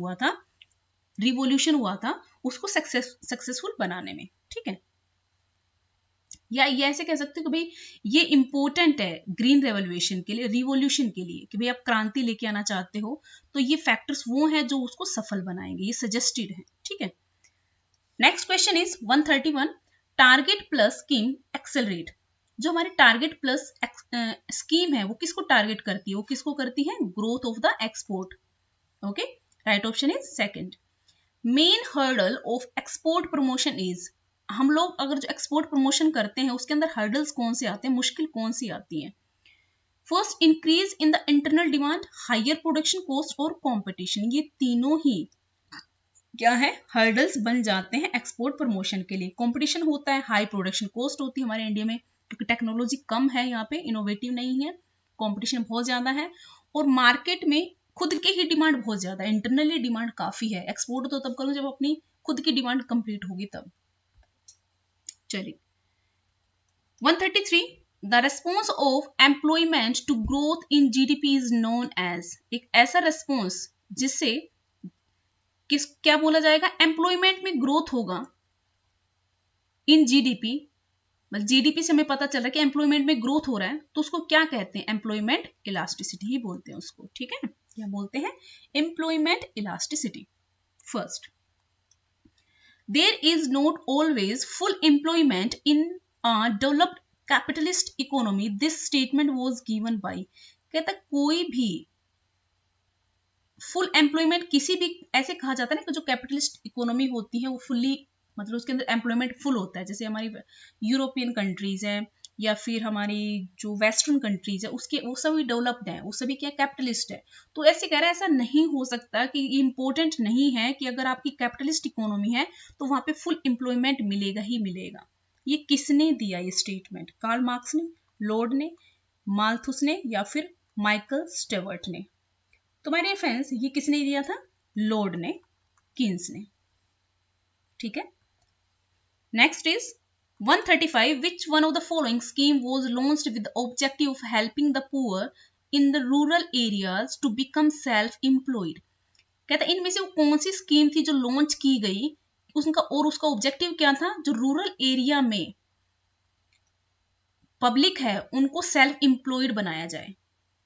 हुआ था, उसको सक्सेसफुल बनाने में। ठीक है, या ये ऐसे कह सकते हो कि भाई ये इंपॉर्टेंट है ग्रीन रेवोल्यूशन के लिए, रिवोल्यूशन के लिए, कि भाई आप क्रांति लेके आना चाहते हो, तो ये फैक्टर्स वो हैं जो उसको सफल बनाएंगे, ये सजेस्टेड है। ठीक है, next question is 131 target plus scheme accelerate. जो हमारी टारगेट प्लस स्कीम है वो किसको टारगेट करती है? वो किसको करती है? Growth of the export. Okay, right option is second. Main hurdle of export promotion is, हम लोग अगर जो एक्सपोर्ट प्रमोशन करते हैं उसके अंदर हर्डल्स कौन से आते हैं, मुश्किल कौन सी आती है? First, increase in the internal demand, higher production cost और कंपटीशन। ये तीनों ही क्या है? हर्डल्स बन जाते हैं एक्सपोर्ट प्रमोशन के लिए। कंपटीशन होता है, हाई प्रोडक्शन कॉस्ट होती है हमारे इंडिया में, क्योंकि टेक्नोलॉजी कम है, यहाँ पे इनोवेटिव नहीं है, कंपटीशन बहुत ज्यादा है, और मार्केट में खुद की ही डिमांड बहुत ज्यादा है, इंटरनली डिमांड काफी है। एक्सपोर्ट तो तब करो जब अपनी खुद की डिमांड कंप्लीट होगी तब। चलिए 133 the response of employment to growth in GDP is known as. एक ऐसा रेस्पॉन्स जिससे क्या बोला जाएगा? एम्प्लॉयमेंट में ग्रोथ होगा इन जीडीपी, मतलब जीडीपी से हमें पता चल रहा है कि एम्प्लॉयमेंट में ग्रोथ हो रहा है, तो उसको क्या कहते हैं? एम्प्लॉयमेंट इलास्टिसिटी ही बोलते हैं उसको। ठीक है, क्या बोलते हैं? Employment elasticity. First, there is not always full employment in a developed capitalist economy, this statement was given by. कहता कोई भी फुल एम्प्लॉयमेंट किसी भी, ऐसे कहा जाता है ना कि जो कैपिटलिस्ट इकोनॉमी होती है वो फुल्ली, मतलब उसके अंदर एम्प्लॉयमेंट फुल होता है, जैसे हमारी यूरोपियन कंट्रीज है या फिर हमारी जो वेस्टर्न कंट्रीज है, उसके वो सभी डेवलप्ड है, वो सभी क्या कैपिटलिस्ट है। तो ऐसे कह रहा है ऐसा नहीं हो सकता, कि ये इंपॉर्टेंट नहीं है कि अगर आपकी कैपिटलिस्ट इकोनॉमी है तो वहां पे फुल एम्प्लॉयमेंट मिलेगा ही मिलेगा। ये किसने दिया ये स्टेटमेंट? कार्ल मार्क्स ने, लॉर्ड ने, माल्थुस ने, या फिर माइकल स्टेवर्ट ने? तो माय डियर फ्रेंड्स, ये किसने दिया था? लॉर्ड ने, कीन्स ने। ठीक है, next is 135 which one of the following scheme was launched with the objective of helping the poor in the rural areas to become self employed। कहता है इनमें से वो कौन सी स्कीम थी जो लॉन्च की गई, उसका ऑब्जेक्टिव क्या था? जो रूरल एरिया में पब्लिक है उनको सेल्फ एम्प्लॉयड बनाया जाए,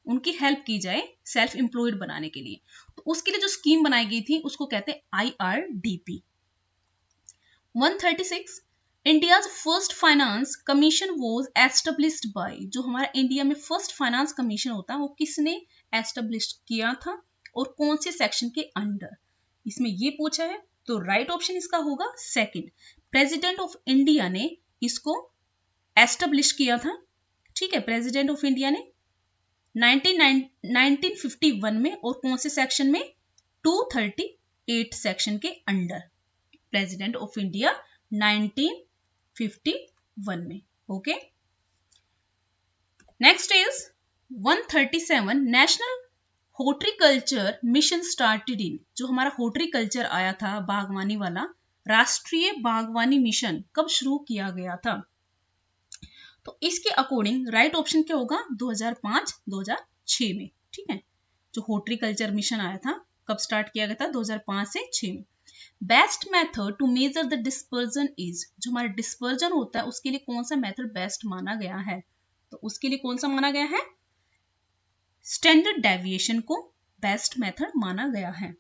उनकी हेल्प की जाए सेल्फ एम्प्लॉयड बनाने के लिए। तो उसके लिए जो स्कीम बनाई गई थी उसको कहते हैं IRDP। 136 India's first finance commission was established by. जो हमारा इंडिया में फर्स्ट फाइनेंस कमीशन होता है वो किसने एस्टेब्लिश किया था और कौन से सेक्शन के अंडर? इसमें ये पूछा है, तो राइट ऑप्शन इसका होगा सेकंड। प्रेसिडेंट ऑफ इंडिया ने इसको एस्टेब्लिश किया था। ठीक है, प्रेसिडेंट ऑफ इंडिया ने 1951 में, और कौन से सेक्शन में? 230 8 सेक्शन के अंडर, प्रेसिडेंट ऑफ इंडिया 1951 में। Okay, next is 137 national horticulture mission started in, जो हमारा हॉर्टिकल्चर आया था बागवानी वाला, राष्ट्रीय बागवानी मिशन कब शुरू किया गया था? तो इसके अकॉर्डिंग राइट ऑप्शन क्या होगा? 2005-2006 में। ठीक है, जो हॉर्टिकल्चर मिशन आया था कब स्टार्ट किया गया था? 2005 से 6 में। Best method to measure the dispersion is, जो हमारा डिस्पर्जन होता है उसके लिए कौन सा मेथड बेस्ट माना गया है? तो उसके लिए कौन सा माना गया है? स्टैंडर्ड डेविएशन को बेस्ट मेथड माना गया है।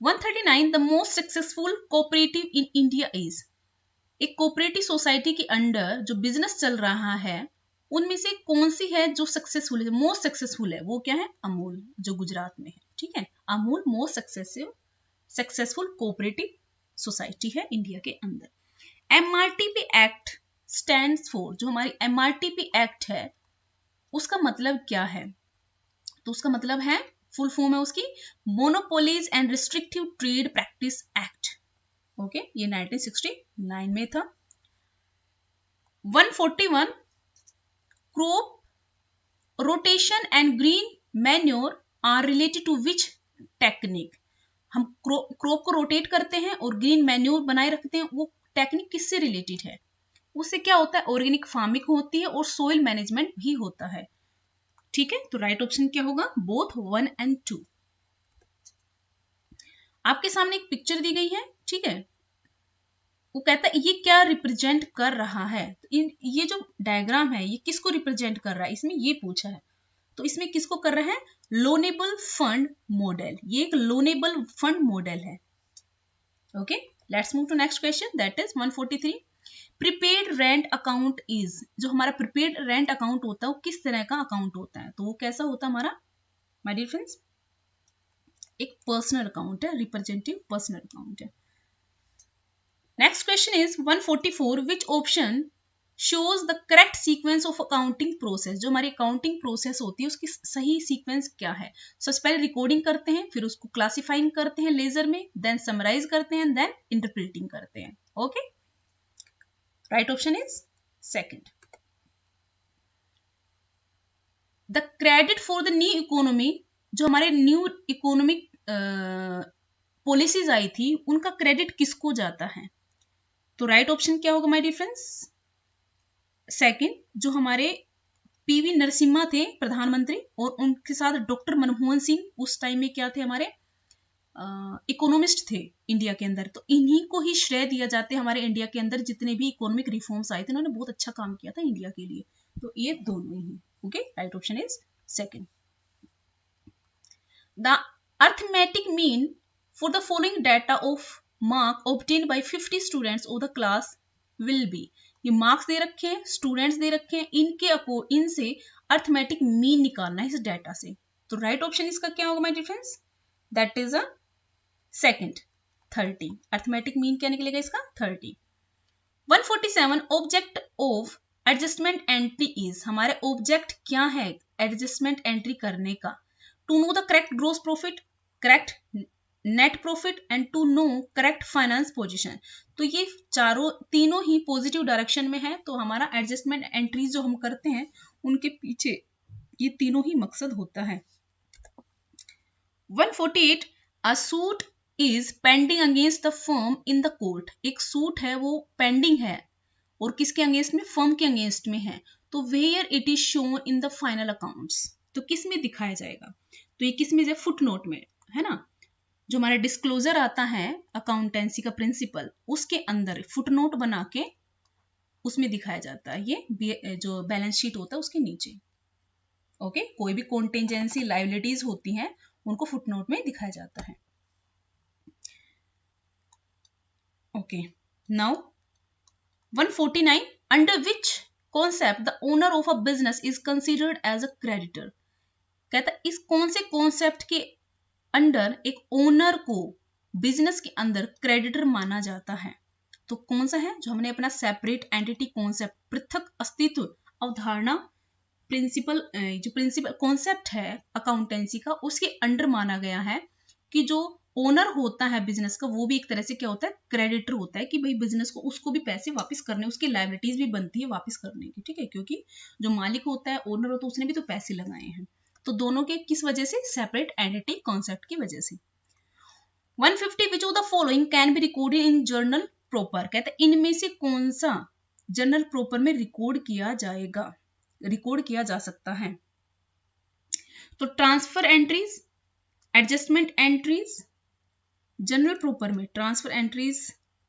139 the most successful cooperative in India is, एक कोऑपरेटिव सोसाइटी के अंडर जो बिजनेस चल रहा है उनमें से कौन सी है जो सक्सेसफुल है, मोस्ट सक्सेसफुल है? वो क्या है? अमूल, जो गुजरात में है। ठीक है, Amul most successful cooperative society है इंडिया के अंदर। MRTP एक्ट स्टैंड्स फॉर, जो हमारी MRTP एक्ट है उसका मतलब क्या है? तो उसका मतलब है, फुल फॉर्म है उसकी, monopolies and restrictive trade practice act. Okay, ये 1969 में था। 141 crop rotation and green manure are related to which technique, हम क्रॉप को रोटेट करते हैं और ग्रीन मैन्योर बनाए रखते हैं, वो टेक्निक किससे रिलेटेड है? उससे क्या होता है? ऑर्गेनिक फार्मिंग होती है और सोइल मैनेजमेंट भी होता है। ठीक है, तो राइट ऑप्शन क्या होगा? बोथ 1 और 2। आपके सामने एक पिक्चर दी गई है। ठीक है, वो कहता है ये क्या रिप्रेजेंट कर रहा है? ये जो डायग्राम है ये किसको रिप्रेजेंट कर रहा है? इसमें ये पूछा है, तो इसमें किसको कर रहा है? लोनेबल फंड मॉडल, ये एक लोनेबल फंड मॉडल है। Okay, let's move to next question, that is 143 prepaid rent account is, जो हमारा प्रीपेड रेंट अकाउंट होता है वो किस तरह का अकाउंट होता है? तो वो कैसा होता है हमारा, माय डियर फ्रेंड्स? एक पर्सनल अकाउंट है, रिप्रेजेंटेटिव पर्सनल अकाउंट है। Next question is 144 which option shows the correct sequence of accounting process, जो हमारी अकाउंटिंग प्रोसेस होती है उसकी सही सीक्वेंस क्या है? सो पहले रिकॉर्डिंग करते हैं, फिर उसको क्लासिफाइंग करते हैं लेजर में, देन समराइज करते हैं, देन इंटरप्रेटिंग करते हैं। Okay, right option is second. The credit for the new economy, जो हमारे न्यू इकोनॉमिक पॉलिसीज आई थी उनका क्रेडिट किसको जाता है? तो राइट ऑप्शन क्या होगा माय डियर फ्रेंड्स? सेकंड, जो हमारे PV नरसिम्हा थे प्रधानमंत्री और उनके साथ डॉक्टर मनमोहन सिंह उस टाइम में क्या थे? हमारे इकोनॉमिस्ट थे इंडिया के अंदर, तो इन्हीं को ही श्रेय दिया जाते हैं। हमारे इंडिया के अंदर जितने भी इकोनॉमिक रिफॉर्म्स आए थे उन्होंने बहुत अच्छा काम किया था इंडिया के लिए, तो ये दोनों ही। Okay, right option is second. The arithmetic mean for the following data of mark obtained by 50 students of the class will be, ये मार्क्स दे रखे हैं, स्टूडेंट्स दे रखे हैं, इनसे अर्थमेटिक मीन निकालना है इस डाटा से। तो राइट ऑप्शन इसका क्या होगा my dear friends? That is a second, 30। Arithmetic mean क्या निकलेगा इसका? 30। 147 object of adjustment entry is, हमारे ऑब्जेक्ट क्या है एडजस्टमेंट एंट्री करने का? To know the correct gross profit, correct net profit and to know correct finance position. तो ये तीनों ही पॉजिटिव डायरेक्शन में है, तो हमारा एडजस्टमेंट एंट्रीज जो हम करते हैं उनके पीछे ये तीनों ही मकसद होता है। 148 अ suit is pending against the firm in the court, एक सूट है वो पेंडिंग है और किसके अगेंस्ट में? फर्म के अगेंस्ट में है। तो where it is shown in the final accounts, तो किस में दिखाया जाएगा? तो ये किस में? फुट नोट में है ना, जो हमारा डिस्क्लोजर आता है अकाउंटेंसी का प्रिंसिपल, उसके अंदर फुटनोट बना के उसमें दिखाया जाता है, ये जो बैलेंस शीट होता है उसके नीचे। ओके, कोई भी कॉन्टिजेंसी लायबिलिटीज होती हैं उनको फुटनोट में दिखाया जाता है। Okay, now 149 under which concept the owner of a business is considered as a creditor, कहता है इस कौन से कॉन्सेप्ट के अंडर एक ओनर को बिजनेस के अंदर क्रेडिटर माना जाता है? तो कौन सा है? जो हमने अपना सेपरेट एंटिटी कॉन्सेप्ट, पृथक अस्तित्व अवधारणा, प्रिंसिपल कॉन्सेप्ट है अकाउंटेंसी का, उसके अंडर माना गया है कि जो ओनर होता है बिजनेस का वो भी एक तरह से क्या होता है, क्रेडिटर होता है, कि भाई बिजनेस को उसको भी पैसे वापस करने, उसकी लायबिलिटीज भी बनती है वापस करने की, ठीक है, क्योंकि जो मालिक होता है, ओनर होता है, उसने भी तो पैसे लगाए हैं। तो दोनों के किस वजह से, सेपरेट एंटिटी कॉन्सेप्ट की वजह से। 150 which of the following can be recorded in journal proper, कहते हैं इनमें से कौन सा जर्नल प्रॉपर में रिकॉर्ड किया जाएगा, रिकॉर्ड किया जा सकता है। तो transfer entries, adjustment entries, journal proper में transfer entries,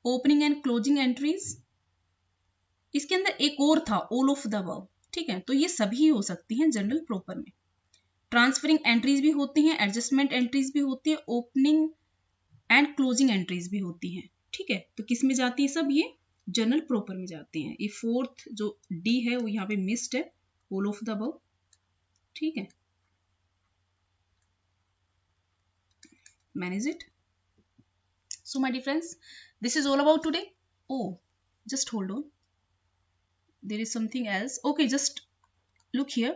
opening and closing entries, इसके अंदर एक और था ऑल ऑफ द अबव, ठीक है, तो ये सभी हो सकती हैं जनरल प्रॉपर में। ट्रांसफरिंग एंट्रीज भी होती हैं, एडजस्टमेंट एंट्रीज भी होती है, ओपनिंग एंड क्लोजिंग एंट्रीज भी होती हैं, ठीक है, तो किस में जाती है, सब ये जनरल प्रॉपर में जाती हैं। ये फोर्थ जो डी है वो यहाँ पे मिस्ड है, ऑल ऑफ द अबव, ठीक है, manage it. So my dear friends, this is all about today. Oh, just hold on. There is something else. Okay, just look here.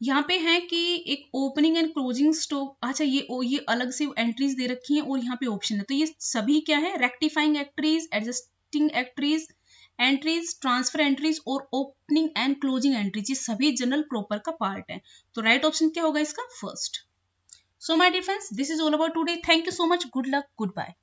यहाँ पे है कि एक ओपनिंग एंड क्लोजिंग स्टॉक, अच्छा ये अलग से एंट्रीज दे रखी हैं और यहाँ पे ऑप्शन है, तो ये सभी क्या है, rectifying entries, adjusting entries, entries, transfer entries और ओपनिंग एंड क्लोजिंग एंट्रीज, ये सभी जनरल प्रॉपर का पार्ट है। तो राइट ऑप्शन क्या होगा इसका, first. So my dear friends, this is all about today. Thank you so much, good luck, good bye.